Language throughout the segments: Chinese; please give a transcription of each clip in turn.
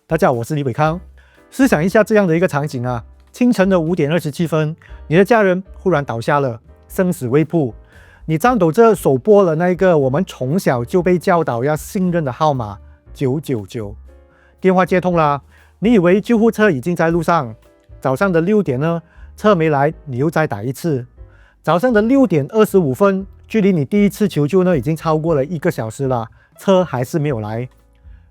大家好，我是李伟康。试想一下这样的一个场景啊，清晨的5点27分，你的家人忽然倒下了，生死未卜。你颤抖着手拨了那个我们从小就被教导要信任的号码999，电话接通了，你以为救护车已经在路上。早上的6点呢，车没来，你又再打一次。早上的6点25分，距离你第一次求救呢已经超过了1个小时了，车还是没有来。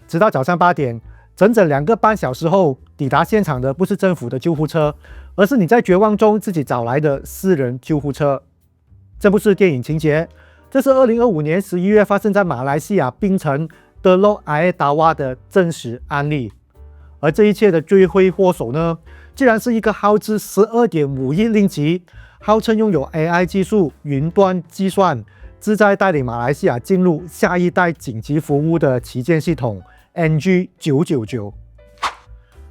直到早上8点。整整2个半小时后，抵达现场的不是政府的救护车，而是你在绝望中自己找来的私人救护车。这不是电影情节，这是2025年11月发生在马来西亚槟城德洛埃耶达瓦的真实案例。而这一切的罪魁祸首呢，竟然是一个耗资12.5亿令吉，号称拥有 AI 技术、云端计算，旨在带领马来西亚进入下一代紧急服务的旗舰系统。NG999，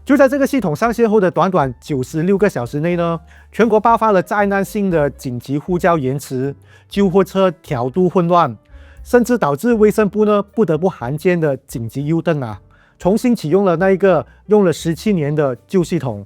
就在这个系统上线后的短短96个小时内呢，全国爆发了灾难性的紧急呼叫延迟，救护车调度混乱，甚至导致卫生部呢不得不罕见的紧急优登啊，重新启用了那一个用了17年的旧系统。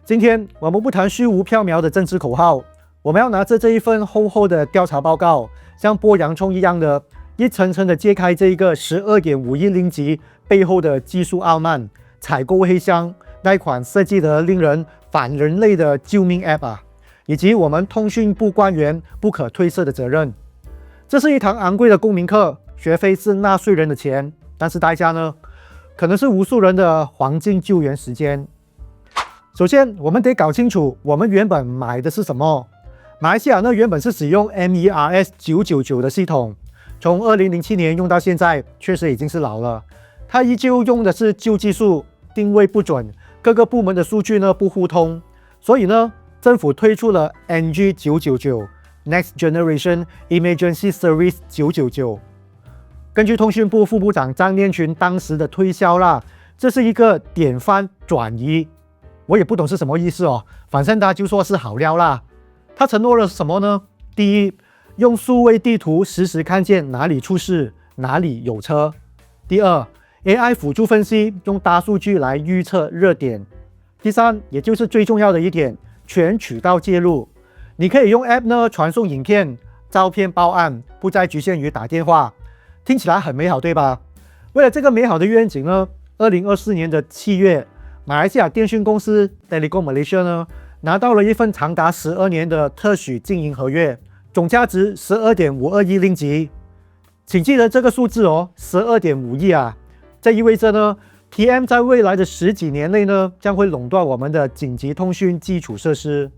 今天我们不谈虚无缥缈的政治口号，我们要拿着这一份厚厚的调查报告，像剥洋葱一样的一层层的揭开这一个12.5亿令吉背后的技术傲慢，采购黑箱那一款设计得令人反人类的救命 App 啊，以及我们通讯部官员不可推卸的责任。这是一堂昂贵的公民课，学费是纳税人的钱，但是代价呢，可能是无数人的黄金救援时间。首先，我们得搞清楚我们原本买的是什么。马来西亚呢原本是使用 MERS 999的系统，从2007年用到现在，确实已经是老了。它依旧用的是旧技术，定位不准，各个部门的数据呢不互通，所以呢，政府推出了 NG999 Next Generation Emergency Service 999。根据通讯部副部长张念群当时的推销啦，这是一个典范转移，我也不懂是什么意思哦，反正他就说是好料啦。他承诺了什么呢？第一，用数位地图实时看见哪里出事，哪里有车。第二，AI 辅助分析，用大数据来预测热点。第三，也就是最重要的一点，全渠道介入。你可以用 App 呢传送影片、照片报案，不再局限于打电话。听起来很美好，对吧？为了这个美好的愿景呢，2024年的7月，马来西亚电讯公司 Telekom Malaysia 呢拿到了一份长达12年的特许经营合约，总价值12.52亿令吉。请记得这个数字哦，12.5亿啊。这意味着呢 ，TM 在未来的10几年内呢，将会垄断我们的紧急通讯基础设施。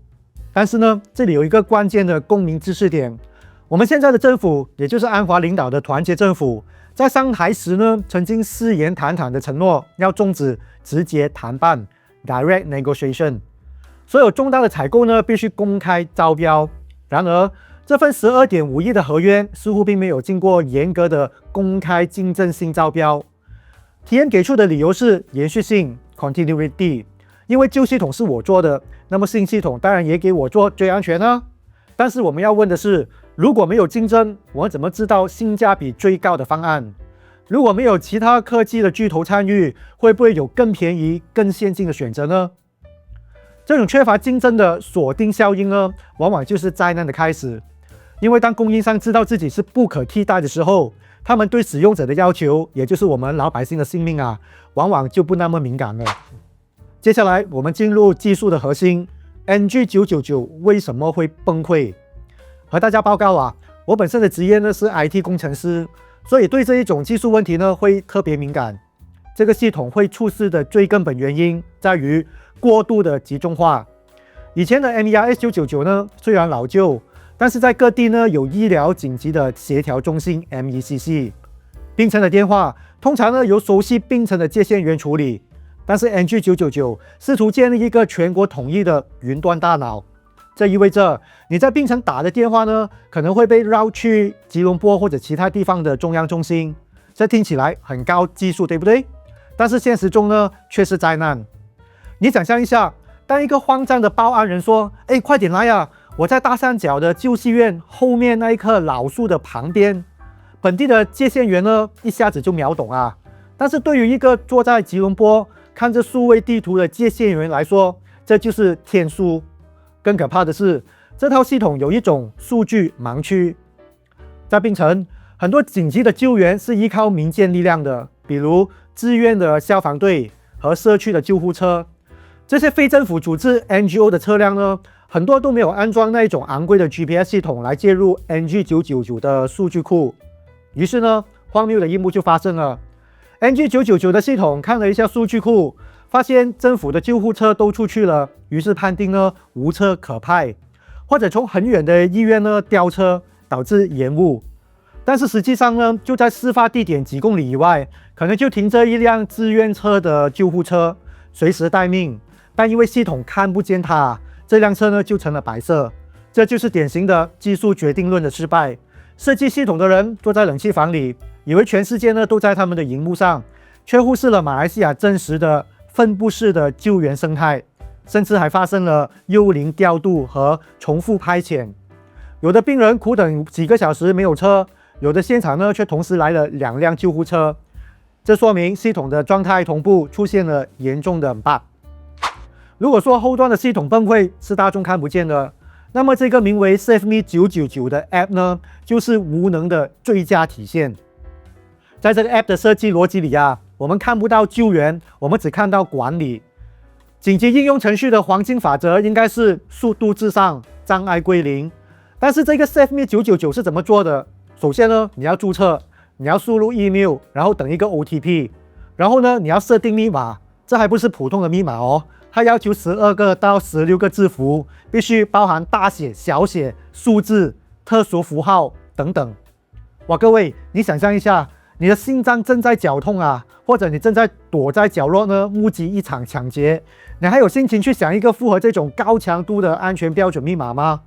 但是呢，这里有一个关键的公民知识点：我们现在的政府，也就是安华领导的团结政府，在上台时呢，曾经誓言坦坦的承诺要终止直接谈判 （Direct Negotiation）， 所有重大的采购呢，必须公开招标。然而，这份12.5亿的合约似乎并没有经过严格的公开竞争性招标。TM 给出的理由是延续性 （Continuity）， 因为旧系统是我做的，那么新系统当然也给我做最安全啊。但是我们要问的是，如果没有竞争，我们怎么知道性价比最高的方案？如果没有其他科技的巨头参与，会不会有更便宜、更先进的选择呢？这种缺乏竞争的锁定效应呢，往往就是灾难的开始。因为当供应商知道自己是不可替代的时候，他们对使用者的要求，也就是我们老百姓的性命啊，往往就不那么敏感了。接下来，我们进入技术的核心 ，NG999 为什么会崩溃？和大家报告啊，我本身的职业呢是 IT 工程师，所以对这一种技术问题呢会特别敏感。这个系统会出事的最根本原因在于过度的集中化。以前的 MERS 999呢，虽然老旧，但是在各地呢有医疗紧急的协调中心 MECC， 槟城的电话通常呢由熟悉槟城的接线员处理，但是 NG999 试图建立一个全国统一的云端大脑，这意味着你在槟城打的电话呢可能会被绕去吉隆坡或者其他地方的中央中心，这听起来很高技术，对不对？但是现实中呢却是灾难。你想象一下，当一个慌张的报案人说：“哎，快点来啊！我在大三角的旧戏院后面那一棵老树的旁边。”本地的接线员呢，一下子就秒懂啊。但是对于一个坐在吉隆坡看着数位地图的接线员来说，这就是天书。更可怕的是，这套系统有一种数据盲区。在槟城，很多紧急的救援是依靠民间力量的，比如志愿的消防队和社区的救护车。这些非政府组织 NGO 的车辆呢，很多都没有安装那一种昂贵的 GPS 系统来接入 NG999 的数据库。于是呢，荒谬的一幕就发生了。NG999 的系统看了一下数据库，发现政府的救护车都出去了，于是判定呢无车可派，或者从很远的医院呢调车，导致延误。但是实际上呢，就在事发地点几公里以外，可能就停着一辆志愿车的救护车，随时待命。但因为系统看不见它，这辆车呢就成了白色。这就是典型的技术决定论的失败。设计系统的人坐在冷气房里，以为全世界呢都在他们的荧幕上，却忽视了马来西亚真实的分布式的救援生态，甚至还发生了幽灵调度和重复派遣。有的病人苦等几个小时没有车，有的现场呢却同时来了2辆救护车。这说明系统的状态同步出现了严重的 bug。如果说后端的系统崩溃是大众看不见的，那么这个名为 SafeMe 999的 App 呢，就是无能的最佳体现。在这个 App 的设计逻辑里啊，我们看不到救援，我们只看到管理。紧急应用程序的黄金法则应该是速度至上，障碍归零。但是这个 SafeMe 999是怎么做的？首先呢，你要注册，你要输入 email， 然后等一个 OTP， 然后呢，你要设定密码，这还不是普通的密码哦。它要求12个到16个字符，必须包含大写、小写、数字、特殊符号等等。哇，各位，你想象一下，你的心脏正在绞痛啊，或者你正在躲在角落呢，目击一场抢劫，你还有心情去想一个符合这种高强度的安全标准密码吗？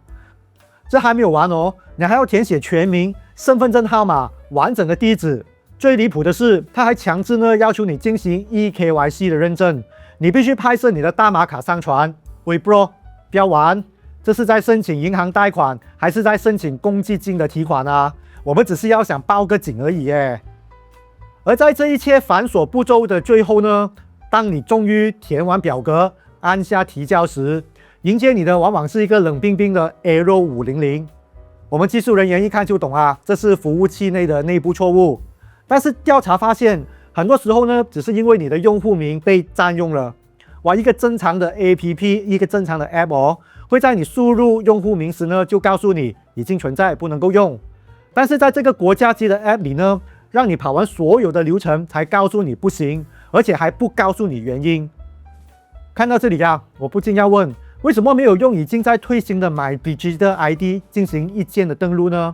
这还没有完哦，你还要填写全名、身份证号码、完整的地址。最离谱的是，他还强制呢要求你进行 eKYC 的认证。你必须拍摄你的大马卡上传。喂 bro， 不要玩，这是在申请银行贷款，还是在申请公积金的提款啊？我们只是要想报个警而已耶。而在这一切繁琐步骤的最后呢，当你终于填完表格，按下提交时，迎接你的往往是一个冷冰冰的 Error 500。我们技术人员一看就懂啊，这是服务器内的内部错误。但是调查发现，很多时候呢，只是因为你的用户名被占用了。哇，一个正常的 APP， 一个正常的 App 哦，会在你输入用户名时呢，就告诉你已经存在，不能够用。但是在这个国家级的 App 里呢，让你跑完所有的流程才告诉你不行，而且还不告诉你原因。看到这里啊，我不禁要问，为什么没有用已经在推行的 MyDigital ID 进行一键的登录呢？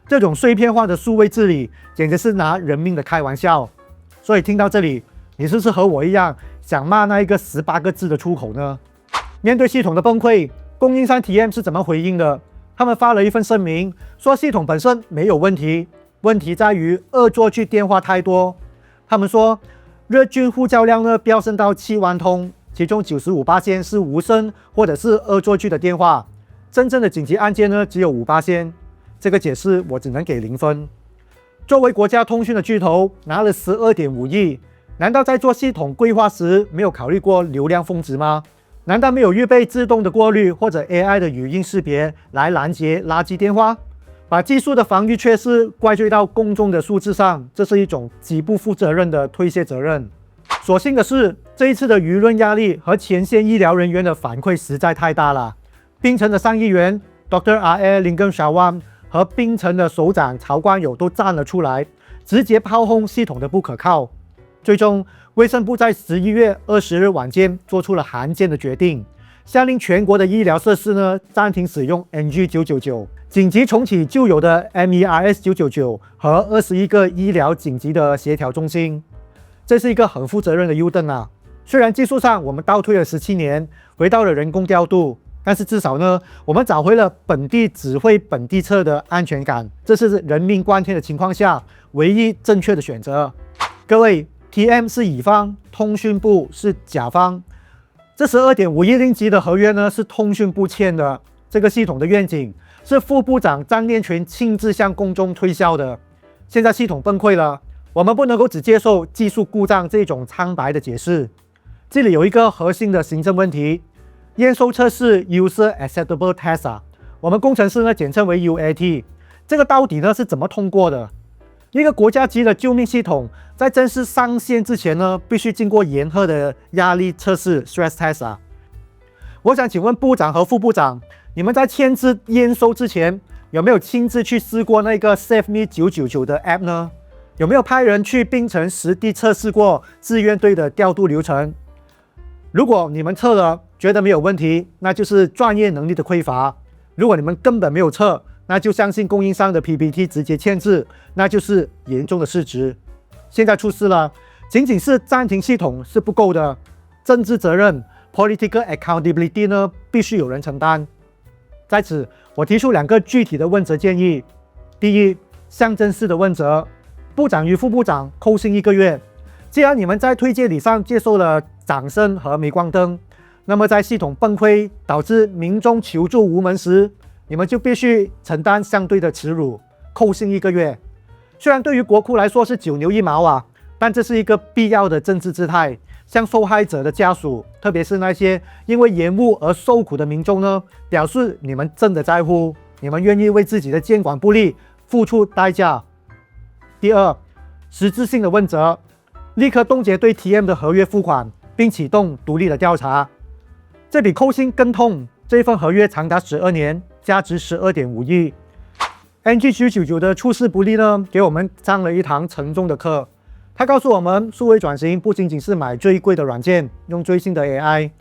这种碎片化的数位治理，简直是拿人命的开玩笑。所以听到这里，你是不是和我一样想骂那一个18个字的出口呢？面对系统的崩溃，供应商 TM 是怎么回应的？他们发了一份声明，说系统本身没有问题，问题在于恶作剧电话太多。他们说，日均呼叫量呢飙升到7万通，其中95%是无声或者是恶作剧的电话，真正的紧急案件呢只有5%。这个解释我只能给0分。作为国家通讯的巨头，拿了12.5亿，难道在做系统规划时没有考虑过流量峰值吗？难道没有预备自动的过滤或者 AI 的语音识别来拦截垃圾电话？把技术的防御缺失怪罪到公众的数字上，这是一种极不负责任的推卸责任。所幸的是，这一次的舆论压力和前线医疗人员的反馈实在太大了。槟城的上议员 Dr. R.A. Lingam Shawam 和槟城的首长曹光友都站了出来，直接炮轰系统的不可靠。最终，卫生部在11月20日晚间做出了罕见的决定，下令全国的医疗设施呢暂停使用 NG999， 紧急重启旧有的 MERS999 和21个医疗紧急的协调中心。这是一个很负责任的 U-turn 啊！虽然技术上我们倒退了17年，回到了人工调度，但是至少呢，我们找回了本地指挥本地策的安全感，这是人命关天的情况下唯一正确的选择。各位 ，TM 是乙方，通讯部是甲方。这12.5亿令吉的合约呢，是通讯部签的。这个系统的愿景是副部长张念群亲自向公众推销的。现在系统崩溃了，我们不能够只接受技术故障这种苍白的解释。这里有一个核心的行政问题，验收测试 User Acceptable Test 啊，我们工程师呢简称为 UAT， 这个到底呢是怎么通过的？一个国家级的救命系统在正式上线之前呢，必须经过严苛的压力测试 （stress test） 啊。我想请问部长和副部长，你们在签字验收之前，有没有亲自去试过那个 SafeMe 999的 App 呢？有没有派人去槟城实地测试过志愿队的调度流程？如果你们测了觉得没有问题，那就是专业能力的匮乏；如果你们根本没有测，那就相信供应商的 PPT 直接签字，那就是严重的失职。现在出事了，仅仅是暂停系统是不够的，政治责任 （political accountability） 呢必须有人承担。在此，我提出2个具体的问责建议：第一，象征式的问责，部长与副部长扣薪1个月。既然你们在推介礼上接受了掌声和镁光灯，那么在系统崩溃导致民众求助无门时，你们就必须承担相对的耻辱，扣薪1个月。虽然对于国库来说是9牛1毛啊，但这是一个必要的政治姿态，向受害者的家属，特别是那些因为延误而受苦的民众呢，表示你们真的在乎，你们愿意为自己的监管不力付出代价。第二，实质性的问责，立刻冻结对 TM 的合约付款，并启动独立的调查。这比扣薪更痛，这份合约长达12年，价值12.5亿。NG999 的出事不利呢，给我们上了一堂沉重的课。他告诉我们，数位转型不仅仅是买最贵的软件，用最新的 AI。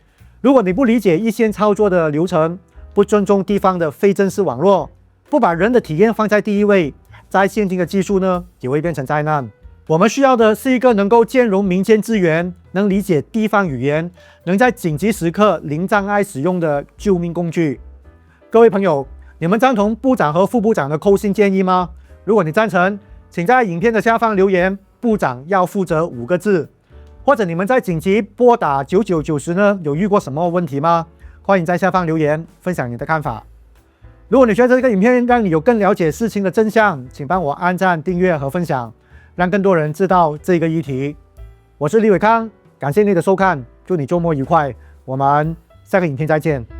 如果你不理解一线操作的流程，不尊重地方的非正式网络，不把人的体验放在第一位，在现今的技术呢，也会变成灾难。我们需要的是一个能够兼容民间资源，能理解地方语言，能在紧急时刻零障碍使用的救命工具。各位朋友，你们赞同部长和副部长的扣薪建议吗？如果你赞成，请在影片的下方留言“部长要负责”5个字。或者你们在紧急拨打999时呢，有遇过什么问题吗？欢迎在下方留言分享你的看法。如果你觉得这个影片让你有更了解事情的真相，请帮我按赞、订阅和分享，让更多人知道这个议题。我是李伟康，感谢你的收看，祝你周末愉快，我们下个影片再见。